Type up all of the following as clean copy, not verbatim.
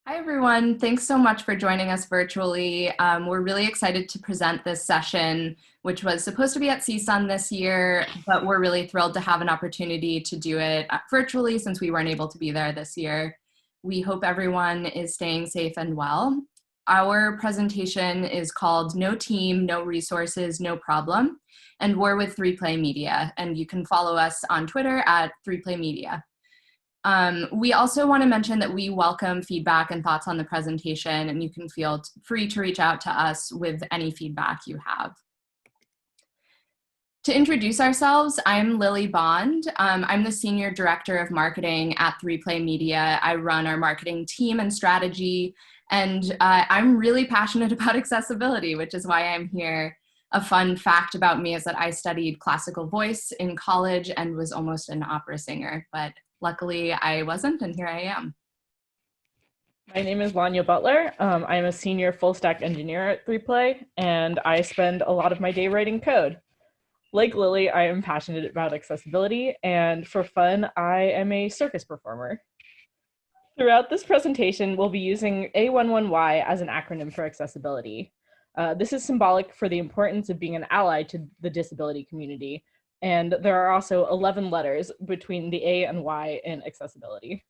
Hi, everyone. Thanks so much for joining us virtually. We're really excited to present this session, which was supposed to be at CSUN this year, but we're really thrilled to have an opportunity to do it virtually since we weren't able to be there this year. We hope everyone is staying safe and well. Our presentation is called No Team, No Resources, No Problem, and we're with 3Play Media, and you can follow us on Twitter at 3Play Media. We also want to mention that we welcome feedback and thoughts on the presentation, and you can feel free to reach out to us with any feedback you have. To introduce ourselves, I'm Lily Bond. I'm the Senior Director of Marketing at 3Play Media. I run our marketing team and strategy, and I'm really passionate about accessibility, which is why I'm here. A fun fact about me is that I studied classical voice in college and was almost an opera singer, but luckily I wasn't, and here I am. My name is Lanya Butler. I'm a senior full stack engineer at 3Play, and I spend a lot of my day writing code. Like Lily, I am passionate about accessibility, and for fun, I am a circus performer. Throughout this presentation, we'll be using A11Y as an acronym for accessibility. This is symbolic for the importance of being an ally to the disability community, and there are also 11 letters between the A and Y in accessibility.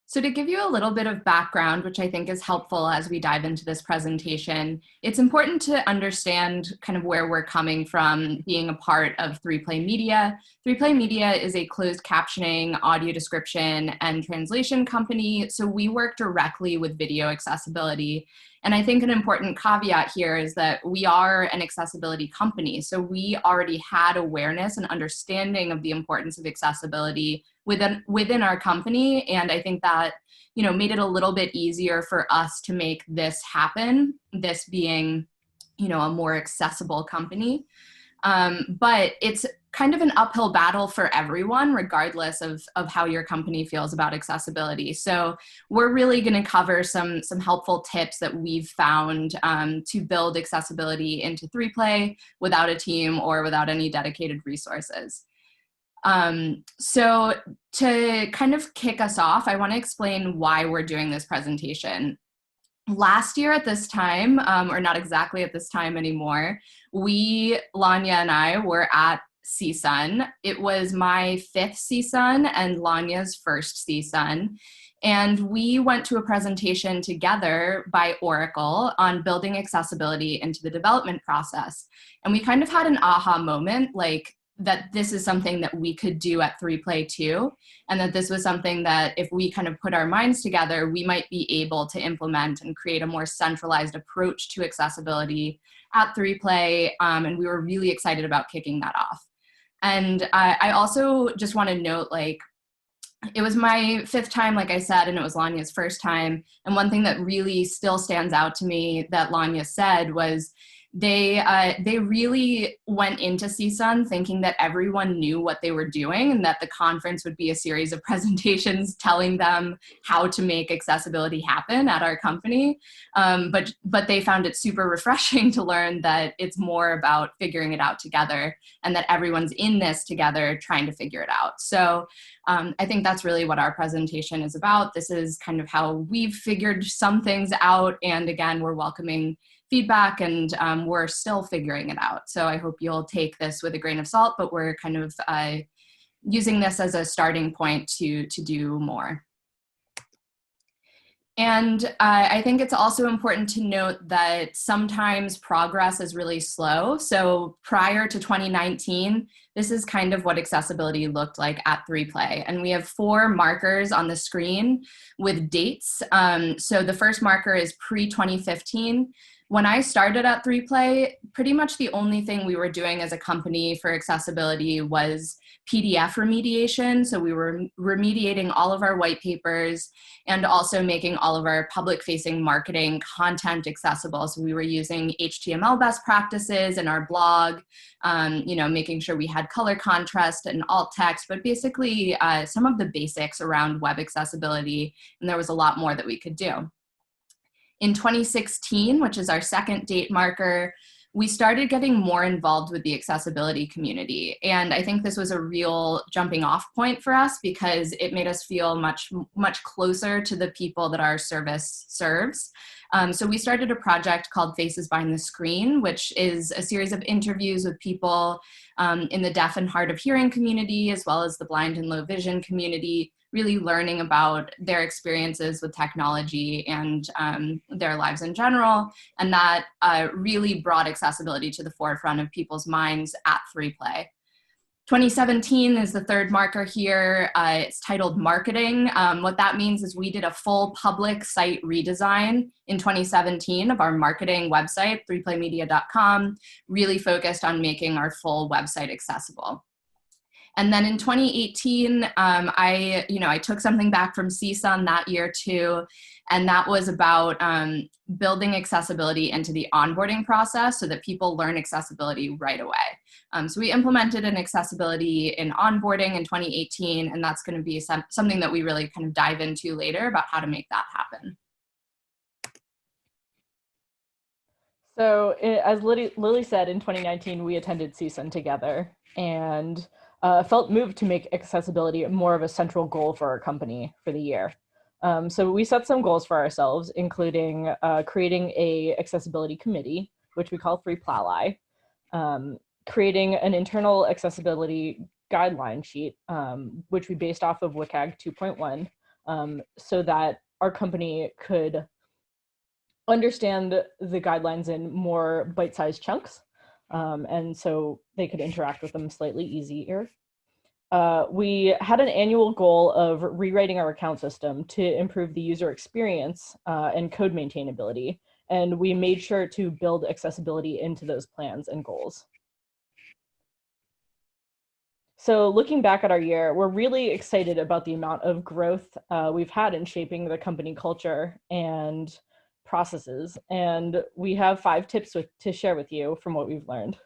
So to give you a little bit of background, which I think is helpful as we dive into this presentation, it's important to understand kind of where we're coming from being a part of 3Play Media. 3Play Media is a closed captioning, audio description, and translation company, so we work directly with video accessibility. And I think an important caveat here is that we are an accessibility company, so we already had awareness and understanding of the importance of accessibility within our company, and I think that made it a little bit easier for us to make this happen, this being a more accessible company. But it's kind of an uphill battle for everyone, regardless of how your company feels about accessibility. So we're really going to cover some helpful tips that we've found to build accessibility into 3Play without a team or without any dedicated resources. So to kind of kick us off, I want to explain why we're doing this presentation. Last year at this time, or not exactly at this time anymore, Lanya and I were at CSUN. It was my 5th CSUN and Lanya's 1st CSUN. And we went to a presentation together by Oracle on building accessibility into the development process. And we kind of had an aha moment, like, that this is something that we could do at 3Play too, and that this was something that if we kind of put our minds together, we might be able to implement and create a more centralized approach to accessibility at 3Play, and we were really excited about kicking that off. And I also just want to note, like, it was my 5th time, like I said, and it was Lanya's 1st time, and one thing that really still stands out to me that Lanya said was, they really went into CSUN thinking that everyone knew what they were doing and that the conference would be a series of presentations telling them how to make accessibility happen at our company. But they found it super refreshing to learn that it's more about figuring it out together and that everyone's in this together trying to figure it out. So I think that's really what our presentation is about. This is kind of how we've figured some things out. And again, we're welcoming feedback, and we're still figuring it out. So I hope you'll take this with a grain of salt, but we're kind of using this as a starting point to do more. And I think it's also important to note that sometimes progress is really slow. So prior to 2019, this is kind of what accessibility looked like at 3Play. And we have 4 markers on the screen with dates. So the first marker is pre-2015. When I started at 3Play, pretty much the only thing we were doing as a company for accessibility was PDF remediation. So we were remediating all of our white papers and also making all of our public-facing marketing content accessible. So we were using HTML best practices in our blog, making sure we had color contrast and alt text, but basically some of the basics around web accessibility, and there was a lot more that we could do. In 2016, which is our second date marker, we started getting more involved with the accessibility community. And I think this was a real jumping off point for us because it made us feel much closer to the people that our service serves. So we started a project called Faces Behind the Screen, which is a series of interviews with people in the deaf and hard of hearing community, as well as the blind and low vision community, really learning about their experiences with technology and their lives in general. And that really brought accessibility to the forefront of people's minds at 3Play. 2017 is the third marker here. It's titled Marketing. What that means is we did a full public site redesign in 2017 of our marketing website, 3playmedia.com, really focused on making our full website accessible. And then in 2018, I took something back from CSUN that year too, and that was about building accessibility into the onboarding process so that people learn accessibility right away. So we implemented an accessibility in onboarding in 2018, and that's going to be something that we really kind of dive into later about how to make that happen. So as Lily said, in 2019, we attended CSUN together and felt moved to make accessibility more of a central goal for our company for the year. So we set some goals for ourselves, including creating a accessibility committee, which we call 3PLALI, creating an internal accessibility guideline sheet, which we based off of WCAG 2.1, so that our company could understand the guidelines in more bite-sized chunks. And so they could interact with them slightly easier. We had an annual goal of rewriting our account system to improve the user experience and code maintainability, and we made sure to build accessibility into those plans and goals. So looking back at our year, we're really excited about the amount of growth we've had in shaping the company culture and processes, and we have 5 tips to share with you from what we've learned.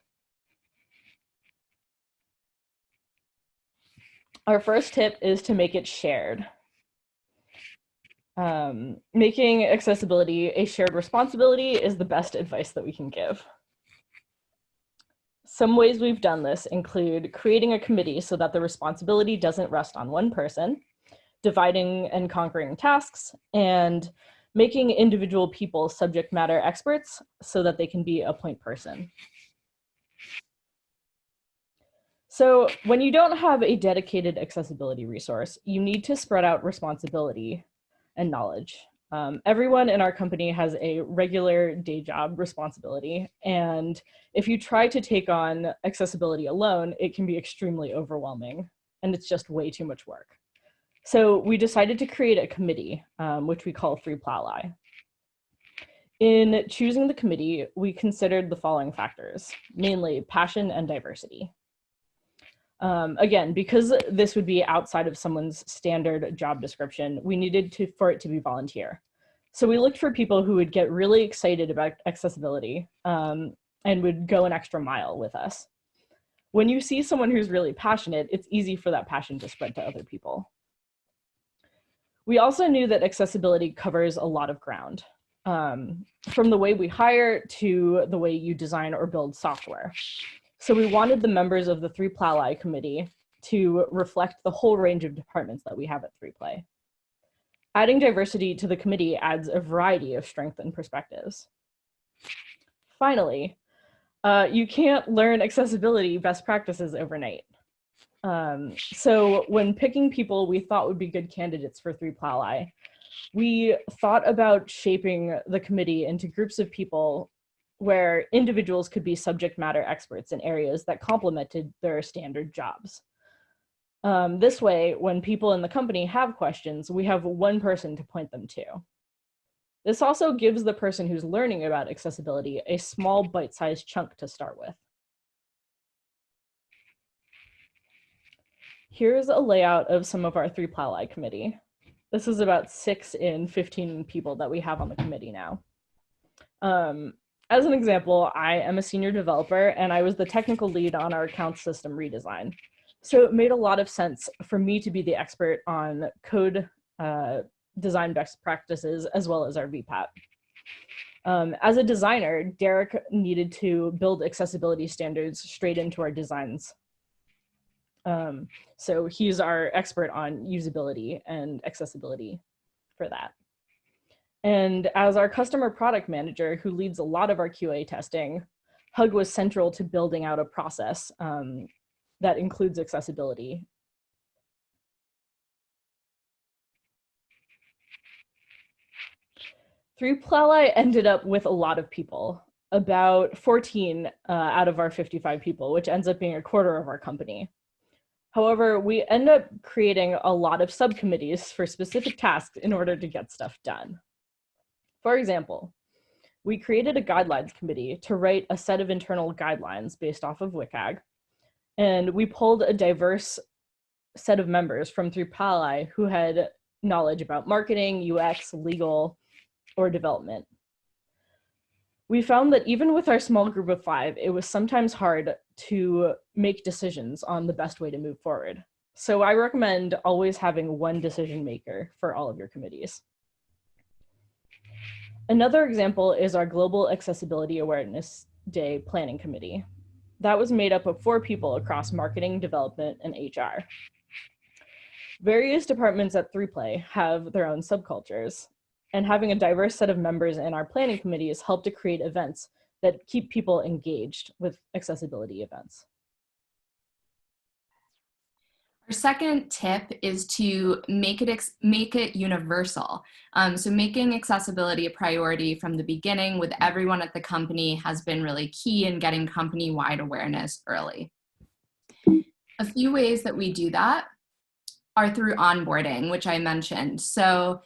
Our first tip is to make it shared. Making accessibility a shared responsibility is the best advice that we can give. Some ways we've done this include creating a committee so that the responsibility doesn't rest on one person, dividing and conquering tasks, and making individual people subject matter experts so that they can be a point person. So when you don't have a dedicated accessibility resource, you need to spread out responsibility and knowledge. Everyone in our company has a regular day job responsibility, and if you try to take on accessibility alone, it can be extremely overwhelming, and it's just way too much work. So we decided to create a committee, which we call 3PLALI. In choosing the committee, we considered the following factors, mainly passion and diversity. Again, because this would be outside of someone's standard job description, we needed for it to be volunteer. So we looked for people who would get really excited about accessibility and would go an extra mile with us. When you see someone who's really passionate, it's easy for that passion to spread to other people. We also knew that accessibility covers a lot of ground, from the way we hire to the way you design or build software. So we wanted the members of the 3PLALI committee to reflect the whole range of departments that we have at 3Play. Adding diversity to the committee adds a variety of strengths and perspectives. Finally, you can't learn accessibility best practices overnight. So when picking people we thought would be good candidates for 3PLALI, we thought about shaping the committee into groups of people where individuals could be subject matter experts in areas that complemented their standard jobs. This way, when people in the company have questions, we have one person to point them to. This also gives the person who's learning about accessibility a small bite-sized chunk to start with. Here's a layout of some of our 3PLALI committee. This is about 6 in 15 people that we have on the committee now. As an example, I am a senior developer and I was the technical lead on our account system redesign. So it made a lot of sense for me to be the expert on code design best practices as well as our VPAT. As a designer, Derek needed to build accessibility standards straight into our designs. So he's our expert on usability and accessibility for that. And as our customer product manager, who leads a lot of our QA testing, Hug was central to building out a process that includes accessibility. Play ended up with a lot of people, about 14 out of our 55 people, which ends up being a quarter of our company. However, we end up creating a lot of subcommittees for specific tasks in order to get stuff done. For example, we created a guidelines committee to write a set of internal guidelines based off of WCAG, and we pulled a diverse set of members from 3PLI who had knowledge about marketing, UX, legal, or development. We found that even with our small group of 5, it was sometimes hard to make decisions on the best way to move forward. So I recommend always having one decision maker for all of your committees. Another example is our Global Accessibility Awareness Day Planning Committee. That was made up of 4 people across marketing, development, and HR. Various departments at 3Play have their own subcultures, and having a diverse set of members in our planning committees help to create events that keep people engaged with accessibility events. Our second tip is to make it universal. So making accessibility a priority from the beginning with everyone at the company has been really key in getting company-wide awareness early. A few ways that we do that are through onboarding, which I mentioned. So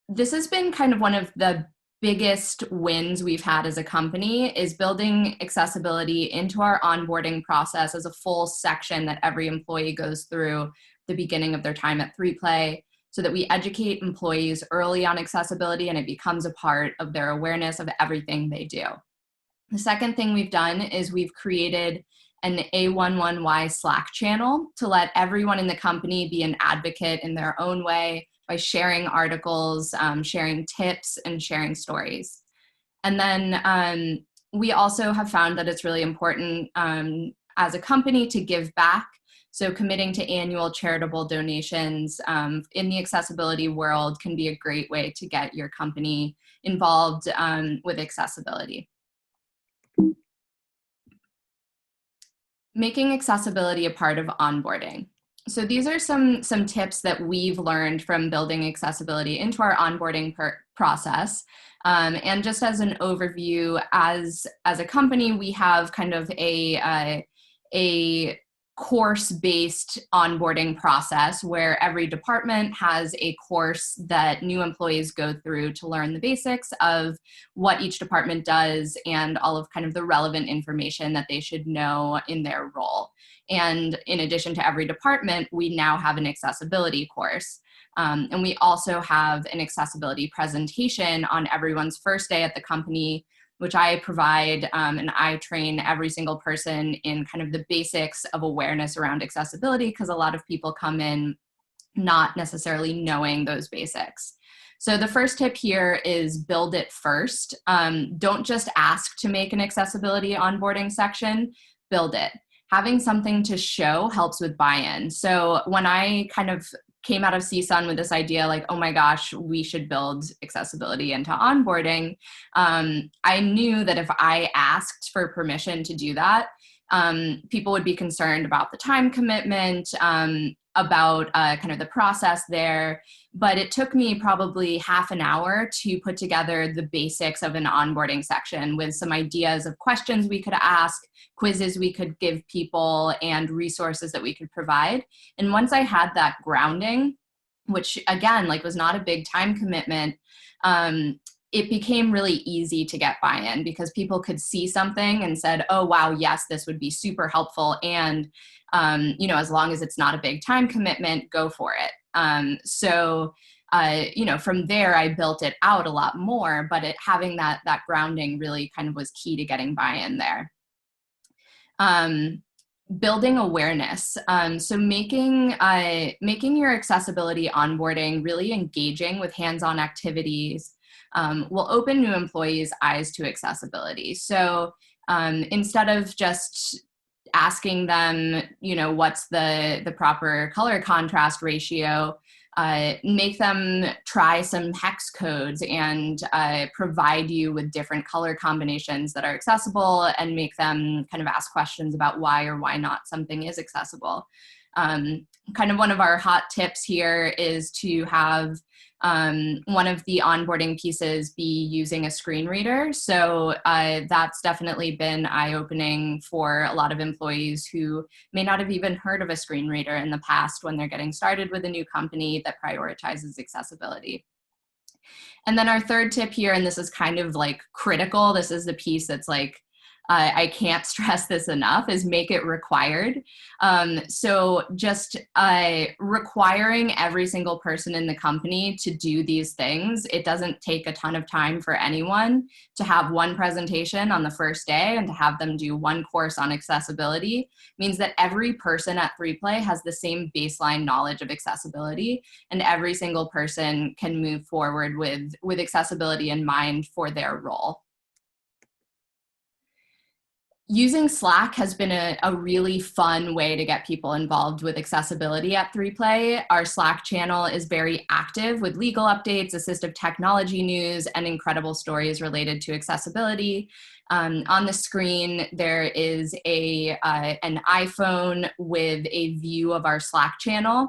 this has been kind of one of the biggest wins we've had as a company, is building accessibility into our onboarding process as a full section that every employee goes through the beginning of their time at 3Play, so that we educate employees early on accessibility and it becomes a part of their awareness of everything they do. The second thing we've done is we've created an A11Y Slack channel to let everyone in the company be an advocate in their own way, by sharing articles, sharing tips, and sharing stories. And then we also have found that it's really important as a company to give back. So committing to annual charitable donations in the accessibility world can be a great way to get your company involved with accessibility. Making accessibility a part of onboarding. So these are some tips that we've learned from building accessibility into our onboarding process. And just as an overview, as a company, we have kind of a course-based onboarding process where every department has a course that new employees go through to learn the basics of what each department does and all of kind of the relevant information that they should know in their role. And in addition to every department, we now have an accessibility course. And we also have an accessibility presentation on everyone's first day at the company, which I provide, and I train every single person in kind of the basics of awareness around accessibility, because a lot of people come in not necessarily knowing those basics. So the first tip here is build it first. Don't just ask to make an accessibility onboarding section, build it. Having something to show helps with buy-in. So when I kind of came out of CSUN with this idea like, oh my gosh, we should build accessibility into onboarding, I knew that if I asked for permission to do that, people would be concerned about the time commitment, about kind of the process there. But it took me probably half an hour to put together the basics of an onboarding section with some ideas of questions we could ask, quizzes we could give people, and resources that we could provide. And once I had that grounding, which again, like was not a big time commitment, it became really easy to get buy-in because people could see something and said, oh, wow, yes, this would be super helpful. And, you know, as long as it's not a big time commitment, go for it. You know, from there, I built it out a lot more, but having that grounding really kind of was key to getting buy-in there. Building awareness. So making your accessibility onboarding really engaging with hands-on activities, will open new employees' eyes to accessibility. So instead of just asking them, what's the proper color contrast ratio, make them try some hex codes and provide you with different color combinations that are accessible, and make them kind of ask questions about why or why not something is accessible. Kind of one of our hot tips here is to have one of the onboarding pieces be using a screen reader. So that's definitely been eye-opening for a lot of employees who may not have even heard of a screen reader in the past when they're getting started with a new company that prioritizes accessibility. And then our third tip here, and this is kind of like critical, this is the piece that's like, I can't stress this enough, is make it required. So just requiring every single person in the company to do these things. It doesn't take a ton of time for anyone to have one presentation on the first day and to have them do one course on accessibility. Means that every person at 3Play has the same baseline knowledge of accessibility, and every single person can move forward with accessibility in mind for their role. Using Slack has been a really fun way to get people involved with accessibility at 3Play. Our Slack channel is very active with legal updates, assistive technology news, and incredible stories related to accessibility. On the screen, there is an iPhone with a view of our Slack channel.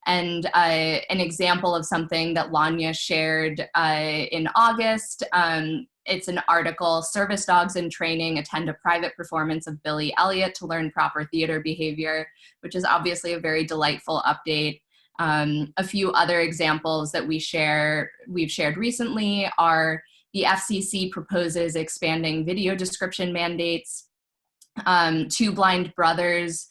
And an example of something that Lanya shared in August. It's an article, Service Dogs in Training Attend a Private Performance of Billy Elliot to Learn Proper Theater Behavior, which is obviously a very delightful update. A few other examples that we've shared recently are the FCC proposes expanding video description mandates, Two Blind Brothers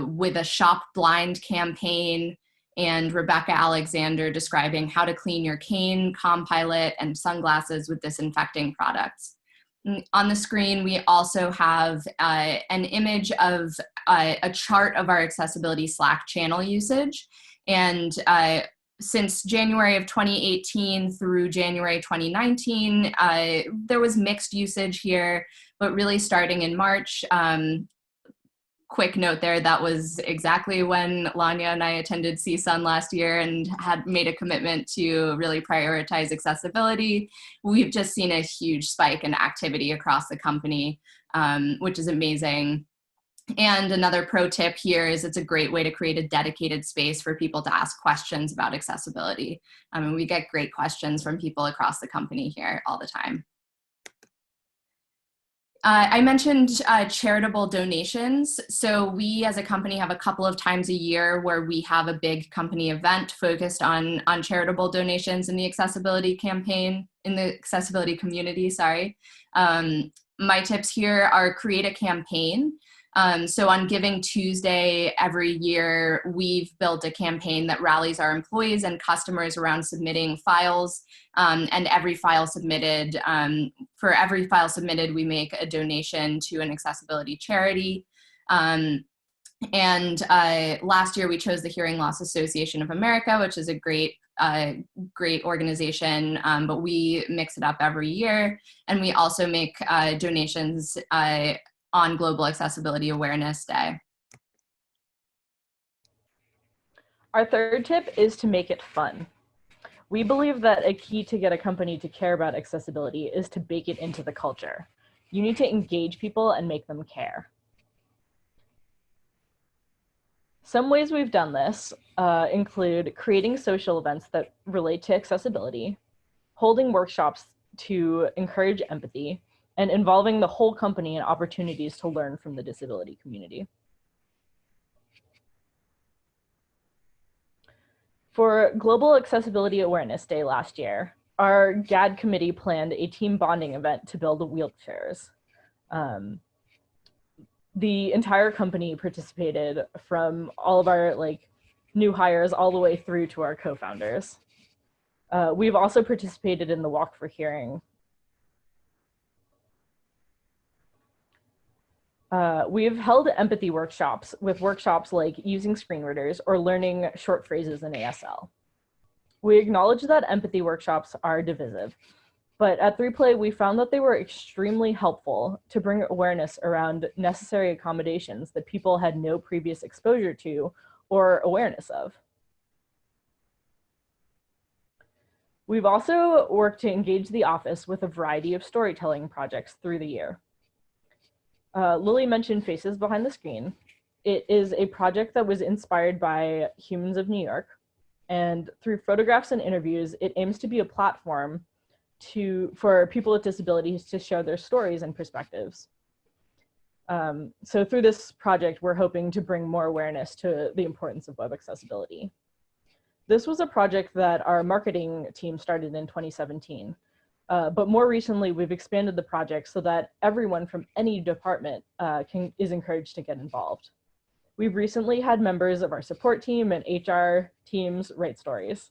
with a Shop Blind campaign, and Rebecca Alexander describing how to clean your cane, Compilot, and sunglasses with disinfecting products. On the screen, we also have an image of a chart of our accessibility Slack channel usage. And since January of 2018 through January 2019, there was mixed usage here, but really starting in March, quick note there, that was exactly when Lanya and I attended CSUN last year and had made a commitment to really prioritize accessibility. We've just seen a huge spike in activity across the company, which is amazing. And another pro tip here is it's a great way to create a dedicated space for people to ask questions about accessibility. We get great questions from people across the company here all the time. I mentioned charitable donations. So we as a company have a couple of times a year where we have a big company event focused on charitable donations in the accessibility community, sorry. My tips here are create a campaign. So on Giving Tuesday every year, we've built a campaign that rallies our employees and customers around submitting files. And every file submitted, for every file submitted, we make a donation to an accessibility charity. And last year we chose the Hearing Loss Association of America, which is a great organization, but we mix it up every year. And we also make donations on Global Accessibility Awareness Day. Our third tip is to make it fun. We believe that a key to get a company to care about accessibility is to bake it into the culture. You need to engage people and make them care. Some ways we've done this include creating social events that relate to accessibility, holding workshops to encourage empathy, and involving the whole company in opportunities to learn from the disability community. For Global Accessibility Awareness Day last year, our GAD committee planned a team bonding event to build wheelchairs. The entire company participated, from all of our new hires all the way through to our co-founders. We've also participated in the Walk for Hearing. We've held empathy workshops with workshops like using screen readers or learning short phrases in ASL. We acknowledge that empathy workshops are divisive, But at 3Play, we found that they were extremely helpful to bring awareness around necessary accommodations that people had no previous exposure to or awareness of. We've also worked to engage the office with a variety of storytelling projects through the year. Lily mentioned Faces Behind the Screen. It is a project that was inspired by Humans of New York, and through photographs and interviews, it aims to be a platform for people with disabilities to share their stories and perspectives. So through this project, we're hoping to bring more awareness to the importance of web accessibility. This was a project that our marketing team started in 2017. But more recently, we've expanded the project so that everyone from any department is encouraged to get involved. We've recently had members of our support team and HR teams write stories.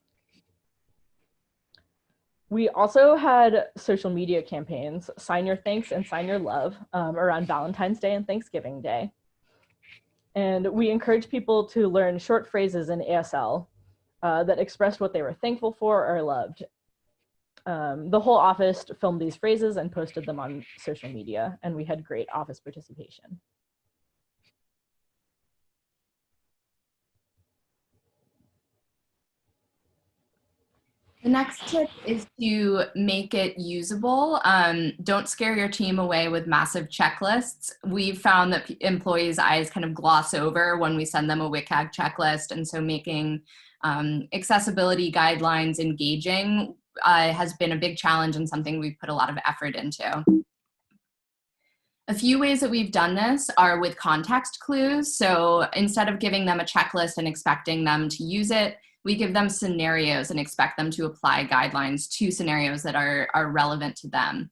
We also had social media campaigns, Sign Your Thanks and Sign Your Love, around Valentine's Day and Thanksgiving Day. And we encourage people to learn short phrases in ASL that expressed what they were thankful for or loved. The whole office filmed these phrases and posted them on social media, and we had great office participation. The next tip is to make it usable. Don't scare your team away with massive checklists. We've found that employees' eyes kind of gloss over when we send them a WCAG checklist, and so making accessibility guidelines engaging has been a big challenge and something we've put a lot of effort into. A few ways that we've done this are with context clues. So instead of giving them a checklist and expecting them to use it, we give them scenarios and expect them to apply guidelines to scenarios that are relevant to them.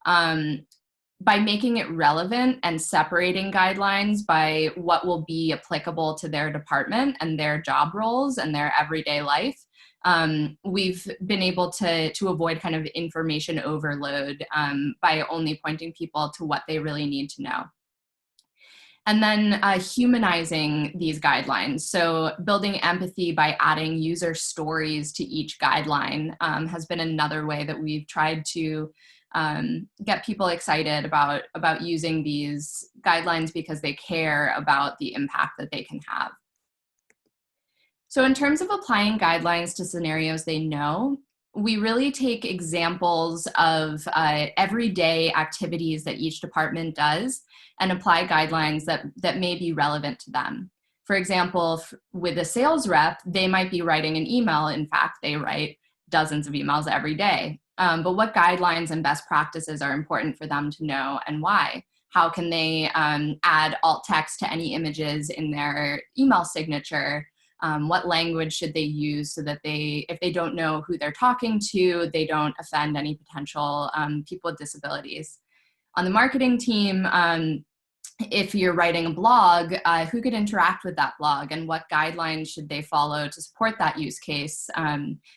By making it relevant and separating guidelines by what will be applicable to their department and their job roles and their everyday life, we've been able to avoid kind of information overload by only pointing people to what they really need to know. And then humanizing these guidelines. So building empathy by adding user stories to each guideline has been another way that we've tried to get people excited about using these guidelines because they care about the impact that they can have. So in terms of applying guidelines to scenarios they know, we really take examples of everyday activities that each department does and apply guidelines that may be relevant to them. For example, with a sales rep, they might be writing an email. In fact, they write dozens of emails every day. But what guidelines and best practices are important for them to know and why? How can they add alt text to any images in their email signature? What language should they use so that if they don't know who they're talking to, they don't offend any potential people with disabilities. On the marketing team, if you're writing a blog, who could interact with that blog and what guidelines should they follow to support that use case?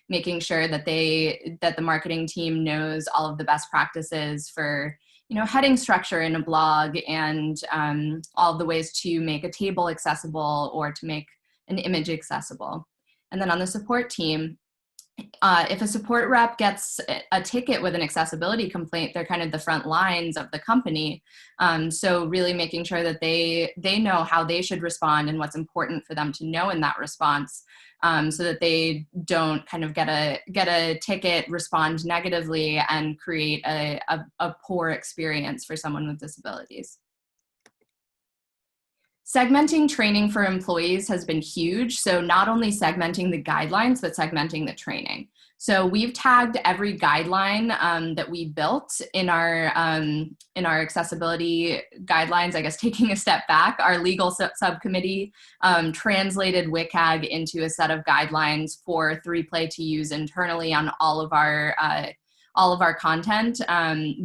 Making sure that the marketing team knows all of the best practices for heading structure in a blog and all of the ways to make a table accessible or to make an image accessible. And then on the support team, if a support rep gets a ticket with an accessibility complaint, they're kind of the front lines of the company. So really making sure that they know how they should respond and what's important for them to know in that response, so that they don't kind of get a ticket, respond negatively, and create a poor experience for someone with disabilities. Segmenting training for employees has been huge. So not only segmenting the guidelines, but segmenting the training. So we've tagged every guideline that we built in our accessibility guidelines. I guess taking a step back, our legal subcommittee translated WCAG into a set of guidelines for 3Play to use internally on all of our content,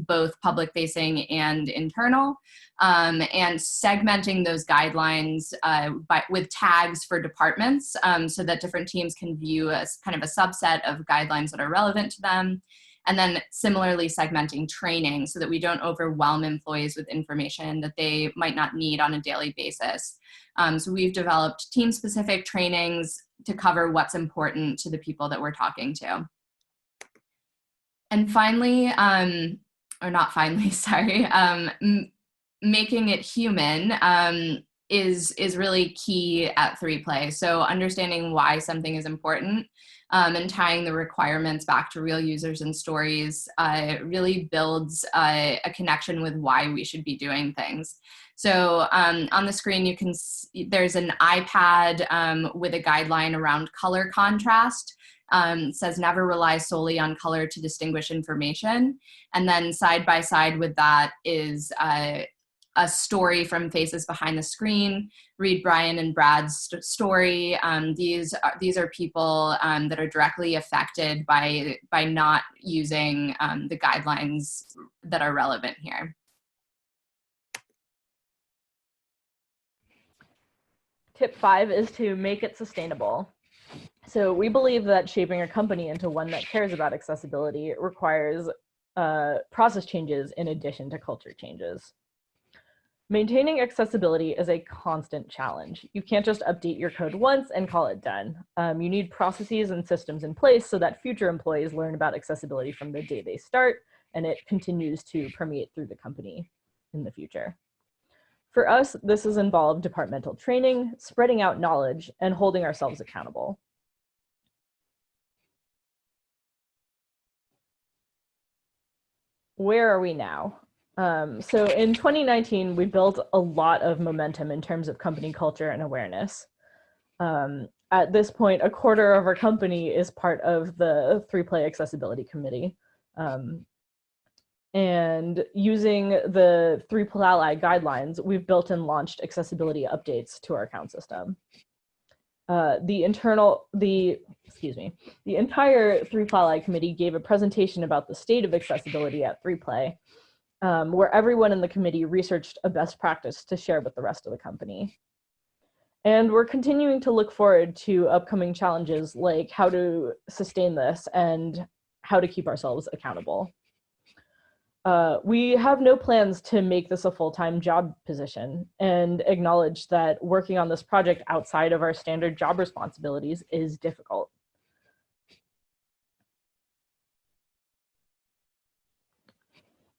both public-facing and internal. And segmenting those guidelines with tags for departments so that different teams can view as kind of a subset of guidelines that are relevant to them. And then similarly segmenting training so that we don't overwhelm employees with information that they might not need on a daily basis. So we've developed team-specific trainings to cover what's important to the people that we're talking to. And finally, or not finally, sorry, making it human is really key at 3Play. So understanding why something is important and tying the requirements back to real users and stories really builds a connection with why we should be doing things. So on the screen, you can see there's an iPad with a guideline around color contrast. Says never rely solely on color to distinguish information. And then side by side with that is a story from Faces Behind the Screen. Read Brian and Brad's story. These are people that are directly affected by not using the guidelines that are relevant here. Tip 5 is to make it sustainable. So we believe that shaping a company into one that cares about accessibility requires process changes in addition to culture changes. Maintaining accessibility is a constant challenge. You can't just update your code once and call it done. You need processes and systems in place so that future employees learn about accessibility from the day they start, and it continues to permeate through the company in the future. For us, this has involved departmental training, spreading out knowledge, and holding ourselves accountable. Where are we now? So in 2019, we built a lot of momentum in terms of company culture and awareness. At this point, a quarter of our company is part of the 3Play Accessibility Committee. And using the 3Play guidelines, we've built and launched accessibility updates to our account system. The entire 3Play committee gave a presentation about the state of accessibility at 3Play, where everyone in the committee researched a best practice to share with the rest of the company. And we're continuing to look forward to upcoming challenges like how to sustain this and how to keep ourselves accountable. We have no plans to make this a full-time job position and acknowledge that working on this project outside of our standard job responsibilities is difficult.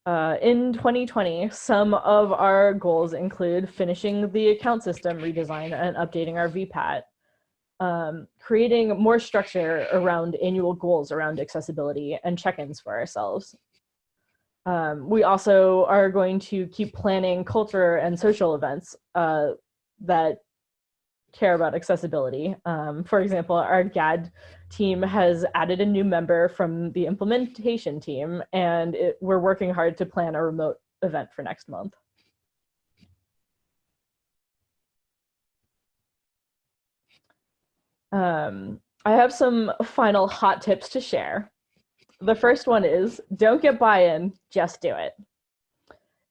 In 2020, some of our goals include finishing the account system redesign and updating our VPAT, creating more structure around annual goals around accessibility and check-ins for ourselves. We also are going to keep planning culture and social events that care about accessibility. For example, our GAD team has added a new member from the implementation team, and we're working hard to plan a remote event for next month. I have some final hot tips to share. The first one is, don't get buy-in, just do it.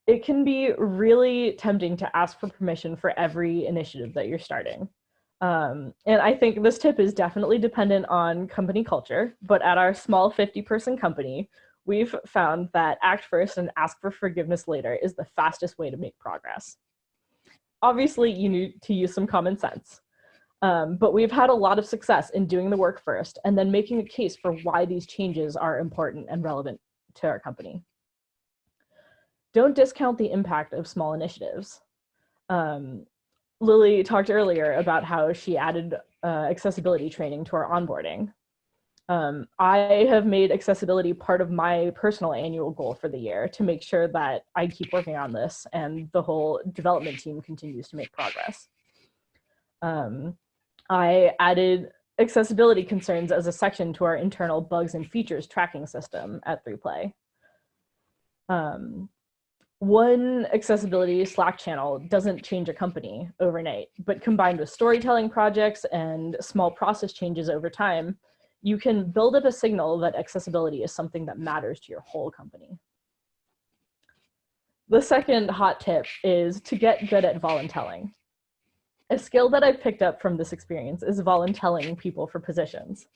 It can be really tempting to ask for permission for every initiative that you're starting. And I think this tip is definitely dependent on company culture, but at our small 50-person company, we've found that act first and ask for forgiveness later is the fastest way to make progress. Obviously, you need to use some common sense. But we've had a lot of success in doing the work first and then making a case for why these changes are important and relevant to our company. Don't discount the impact of small initiatives. Lily talked earlier about how she added accessibility training to our onboarding. I have made accessibility part of my personal annual goal for the year to make sure that I keep working on this and the whole development team continues to make progress. I added accessibility concerns as a section to our internal bugs and features tracking system at 3Play. One accessibility Slack channel doesn't change a company overnight, but combined with storytelling projects and small process changes over time, you can build up a signal that accessibility is something that matters to your whole company. The second hot tip is to get good at voluntelling. A skill that I've picked up from this experience is voluntelling people for positions.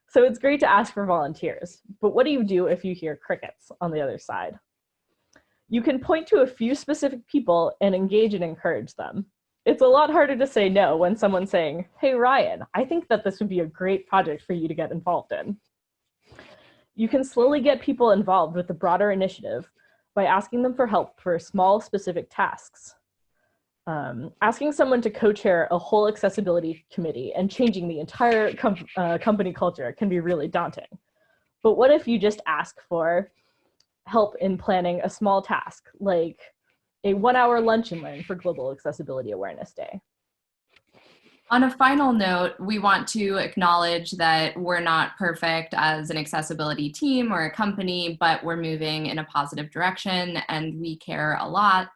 So it's great to ask for volunteers, but what do you do if you hear crickets on the other side? You can point to a few specific people and engage and encourage them. It's a lot harder to say no when someone's saying, hey, Ryan, I think that this would be a great project for you to get involved in. You can slowly get people involved with the broader initiative by asking them for help for small, specific tasks. Asking someone to co-chair a whole accessibility committee and changing the entire company culture can be really daunting. But what if you just ask for help in planning a small task, like a 1-hour lunch and learn for Global Accessibility Awareness Day? On a final note, we want to acknowledge that we're not perfect as an accessibility team or a company, but we're moving in a positive direction and we care a lot.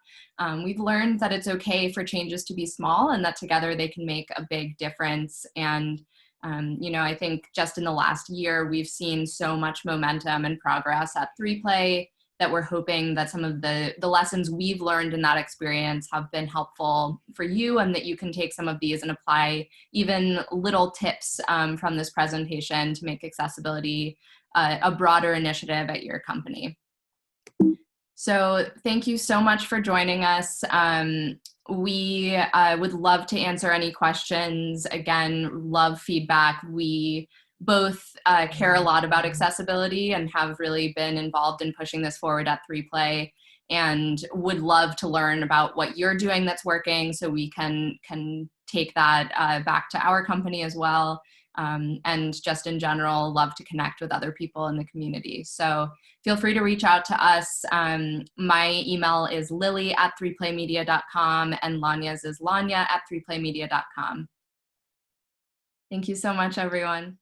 We've learned that it's okay for changes to be small and that together they can make a big difference. And I think just in the last year, we've seen so much momentum and progress at 3Play that we're hoping that some of the lessons we've learned in that experience have been helpful for you, and that you can take some of these and apply even little tips from this presentation to make accessibility a broader initiative at your company. So thank you so much for joining us. We would love to answer any questions. Again, love feedback. We both care a lot about accessibility and have really been involved in pushing this forward at 3Play, and would love to learn about what you're doing that's working so we can take that back to our company as well. And just in general, love to connect with other people in the community. So feel free to reach out to us. My email is lily@3playmedia.com and Lanya's is lanya@3playmedia.com. Thank you so much, everyone.